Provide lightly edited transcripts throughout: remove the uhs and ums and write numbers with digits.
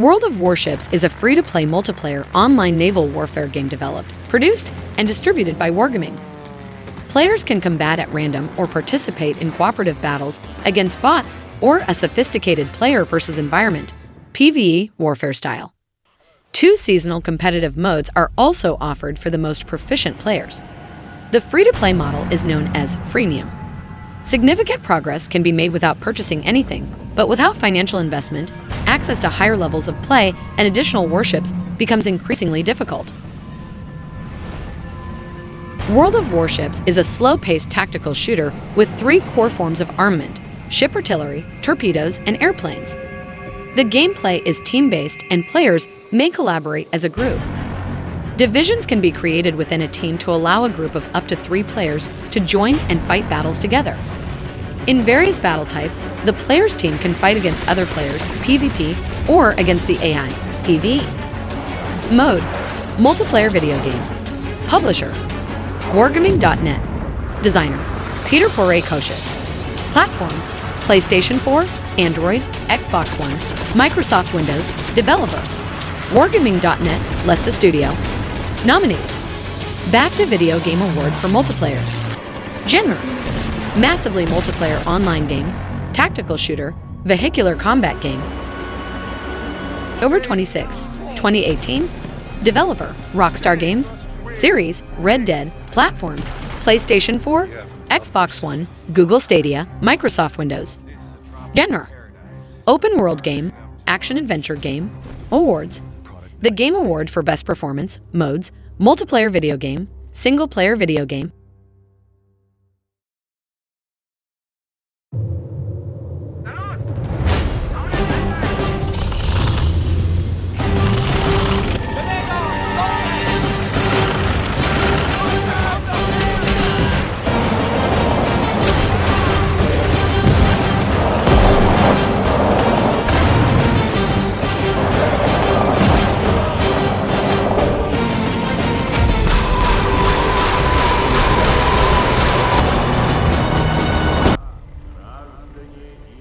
World of Warships is a free-to-play multiplayer online naval warfare game developed, produced, and distributed by Wargaming. Players can combat at random or participate in cooperative battles against bots or a sophisticated player versus environment, PvE warfare style. 2 seasonal competitive modes are also offered for the most proficient players. The free-to-play model is known as freemium. Significant progress can be made without purchasing anything, but without financial investment, access to higher levels of play and additional warships becomes increasingly difficult. World of Warships is a slow-paced tactical shooter with 3 core forms of armament: ship artillery, torpedoes, and airplanes. The gameplay is team-based and players may collaborate as a group. Divisions can be created within a team to allow a group of up to 3 players to join and fight battles together. In various battle types, the player's team can fight against other players, PvP, or against the AI, PvE. Mode: multiplayer video game. Publisher: Wargaming.net. Designer: Peter Poiré-Koschitz. Platforms: PlayStation 4, Android, Xbox One, Microsoft Windows. Developer: Wargaming.net, Lesta Studio. Nominated: BAFTA Video Game Award for Multiplayer. Genre: massively multiplayer online game, tactical shooter, vehicular combat game. October 26, 2018. Developer: Rockstar Games. Series: Red Dead. Platforms: PlayStation 4, Xbox One, Google Stadia, Microsoft Windows. Genre: open world game, action-adventure game. Awards: the Game Award for Best Performance, Modes, Multiplayer Video Game, Single-Player Video Game.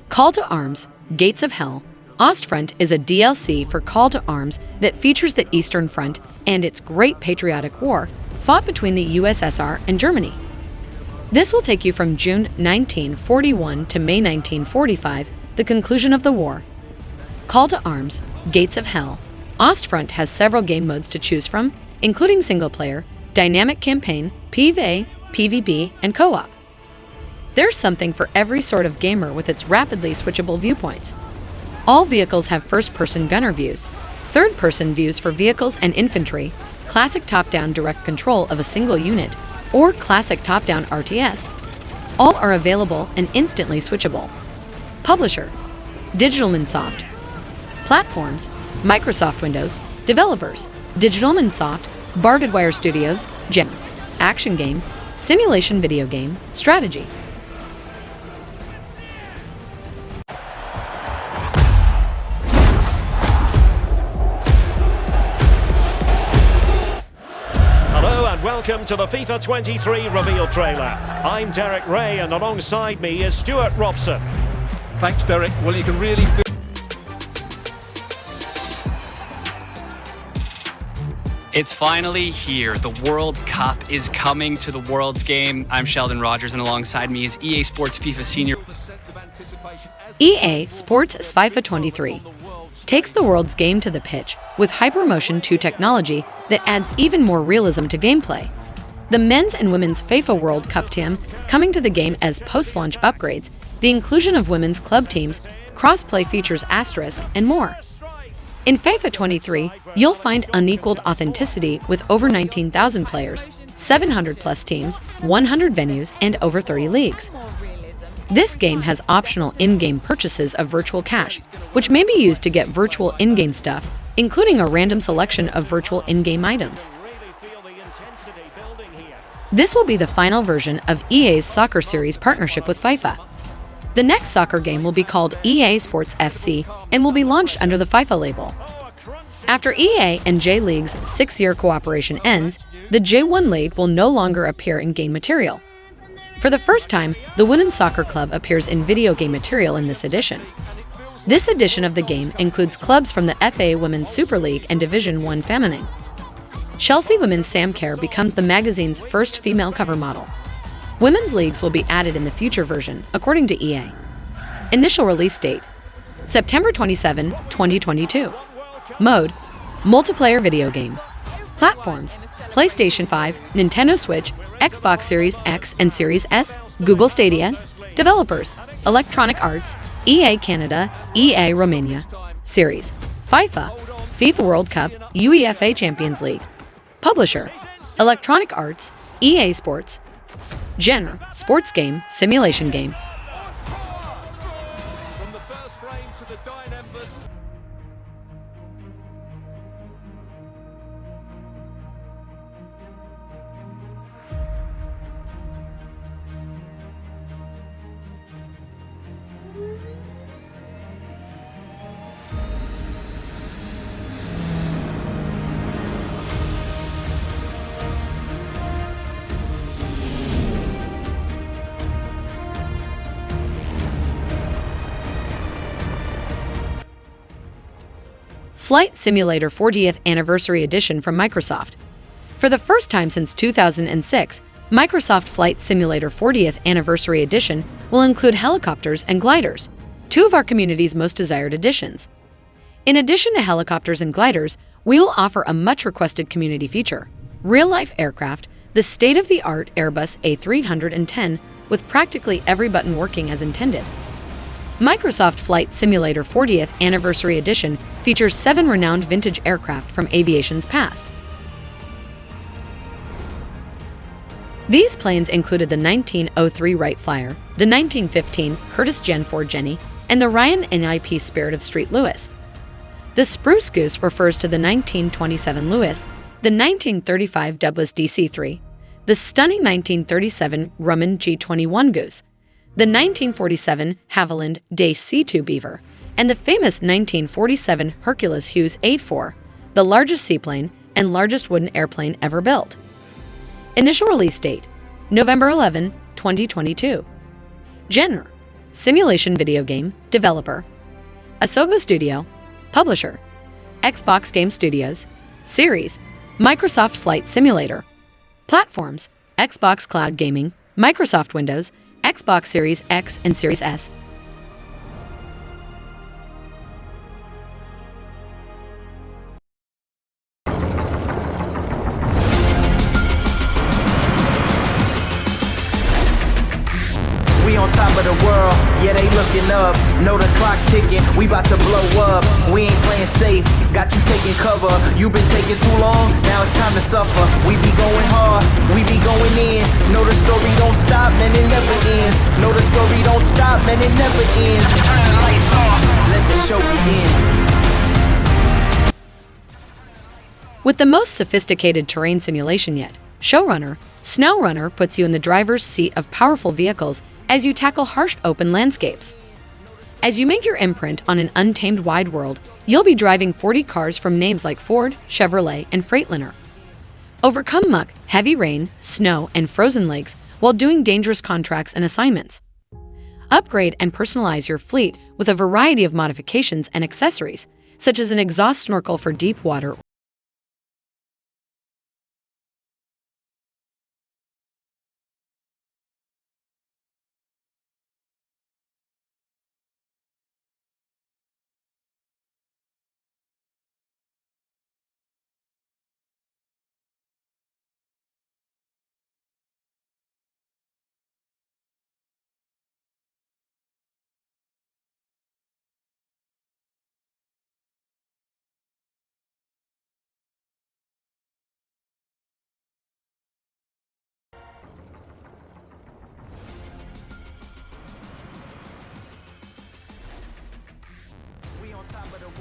Call to Arms: Gates of Hell. Ostfront is a DLC for Call to Arms that features the Eastern Front and its Great Patriotic War fought between the USSR and Germany. This will take you from June 1941 to May 1945, the conclusion of the war. Call to Arms: Gates of Hell. Ostfront has several game modes to choose from, including single-player, dynamic campaign, PvE, PvP, and co-op. There's something for every sort of gamer with its rapidly switchable viewpoints. All vehicles have first-person gunner views, third-person views for vehicles and infantry, classic top-down direct control of a single unit, or classic top-down RTS. All are available and instantly switchable. Publisher: Digitalman Soft. Platforms: Microsoft Windows. Developers: Digitalman Soft, Barded Wire Studios. Genre: action game, simulation video game, strategy. Welcome to the FIFA 23 reveal trailer. I'm Derek Ray, and alongside me is Stuart Robson. Thanks, Derek. Well, you can really feel... It's finally here. The World Cup is coming to the World's Game. I'm Sheldon Rogers, and alongside me is EA Sports FIFA Senior. EA Sports FIFA 23 takes the World's Game to the pitch with Hypermotion 2 technology that adds even more realism to gameplay. The men's and women's FIFA World Cup team coming to the game as post-launch upgrades, the inclusion of women's club teams, cross-play features asterisk, and more. In FIFA 23, you'll find unequaled authenticity with over 19,000 players, 700-plus teams, 100 venues, and over 30 leagues. This game has optional in-game purchases of virtual cash, which may be used to get virtual in-game stuff, including a random selection of virtual in-game items. This will be the final version of EA's Soccer Series partnership with FIFA. The next soccer game will be called EA Sports FC and will be launched under the FIFA label. After EA and J-League's 6-year cooperation ends, the J1 League will no longer appear in game material. For the first time, the Women's Soccer Club appears in video game material in this edition. This edition of the game includes clubs from the FA Women's Super League and Division 1 Feminine. Chelsea Women's Sam Kerr becomes the magazine's first female cover model. Women's leagues will be added in the future version, according to EA. Initial release date: September 27, 2022. Mode: multiplayer video game. Platforms: PlayStation 5, Nintendo Switch, Xbox Series X and Series S, Google Stadia. Developers: Electronic Arts, EA Canada, EA Romania. Series: FIFA, FIFA World Cup, UEFA Champions League. Publisher: Electronic Arts, EA Sports. Genre: sports game, simulation game. From the first frame to the dying embers. Flight Simulator 40th Anniversary Edition from Microsoft. For the first time since 2006, Microsoft Flight Simulator 40th Anniversary Edition will include helicopters and gliders, two of our community's most desired additions. In addition to helicopters and gliders, we will offer a much-requested community feature: real-life aircraft, the state-of-the-art Airbus A310 with practically every button working as intended. Microsoft Flight Simulator 40th Anniversary Edition features 7 renowned vintage aircraft from aviation's past. These planes included the 1903 Wright Flyer, the 1915 Curtiss Gen 4 Jenny, and the Ryan NIP Spirit of St. Louis. The Spruce Goose refers to the 1927 Lewis, the 1935 Douglas DC-3, the stunning 1937 Grumman G-21 Goose, the 1947 Havilland Dace C-2 Beaver, and the famous 1947 Hercules Hughes 84, the largest seaplane and largest wooden airplane ever built. Initial release date: November 11, 2022. Genre: simulation video game. Developer: Asobo Studio. Publisher: Xbox Game Studios. Series: Microsoft Flight Simulator. Platforms: Xbox Cloud Gaming, Microsoft Windows, Xbox Series X and Series S. We on top of the world, yeah, they looking up. Know the clock ticking, we about to blow up. We ain't playing safe, got you taking cover. You been taking too long, now it's time to suffer. We be going hard, we be going in. Know the story don't stop, man, it never ends. Know the story don't stop, man, it never ends. Let the show begin. With the most sophisticated terrain simulation yet, Showrunner, SnowRunner puts you in the driver's seat of powerful vehicles as you tackle harsh open landscapes. As you make your imprint on an untamed wide world, you'll be driving 40 cars from names like Ford, Chevrolet, and Freightliner. Overcome muck, heavy rain, snow, and frozen lakes while doing dangerous contracts and assignments. Upgrade and personalize your fleet with a variety of modifications and accessories, such as an exhaust snorkel for deep water.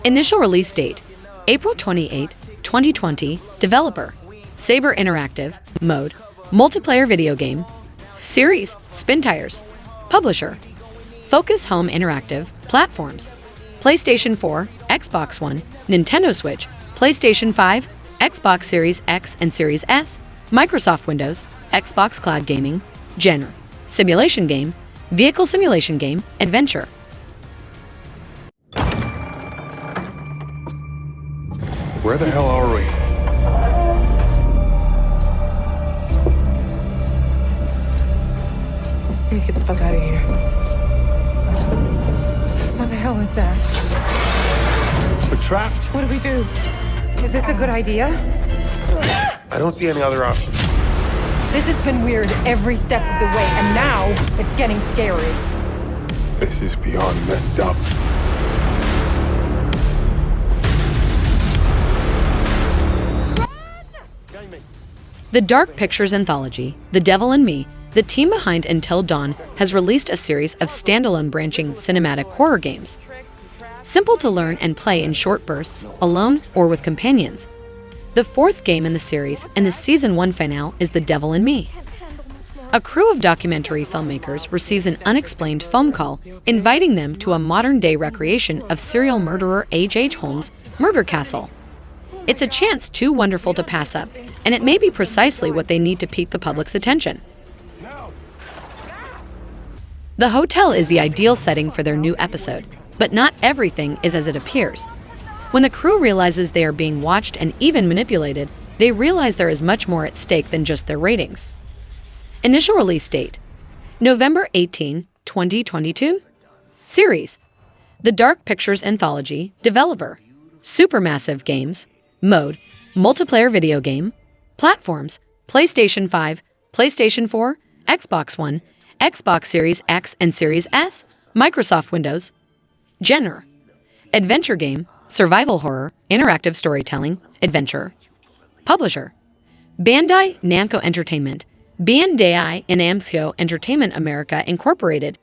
Initial release date: April 28, 2020. Developer: Saber Interactive. Mode: multiplayer video game. Series: Spin Tires. Publisher: Focus Home Interactive. Platforms: PlayStation 4, Xbox One, Nintendo Switch, PlayStation 5, Xbox Series X and Series S, Microsoft Windows, Xbox Cloud Gaming. Genre: simulation game, vehicle simulation game, adventure. Where the hell are we? We need to get the fuck out of here. What the hell is that? We're trapped. What do we do? Is this a good idea? I don't see any other options. This has been weird every step of the way, and now it's getting scary. This is beyond messed up. The Dark Pictures anthology, The Devil in Me, the team behind Until Dawn, has released a series of standalone branching cinematic horror games. Simple to learn and play in short bursts, alone or with companions. The fourth game in the series and the Season 1 finale is The Devil in Me. A crew of documentary filmmakers receives an unexplained phone call inviting them to a modern-day recreation of serial murderer H.H. Holmes' murder castle. It's a chance too wonderful to pass up, and it may be precisely what they need to pique the public's attention. The hotel is the ideal setting for their new episode, but not everything is as it appears. When the crew realizes they are being watched and even manipulated, they realize there is much more at stake than just their ratings. Initial release date: November 18, 2022. Series: The Dark Pictures Anthology. Developer: Supermassive Games. Mode: multiplayer video game. Platforms: PlayStation 5, PlayStation 4, Xbox One, Xbox Series X and Series S, Microsoft Windows. Genre: adventure game, survival horror, interactive storytelling, adventure. Publisher: Bandai Namco Entertainment, Bandai Namco Entertainment America Incorporated,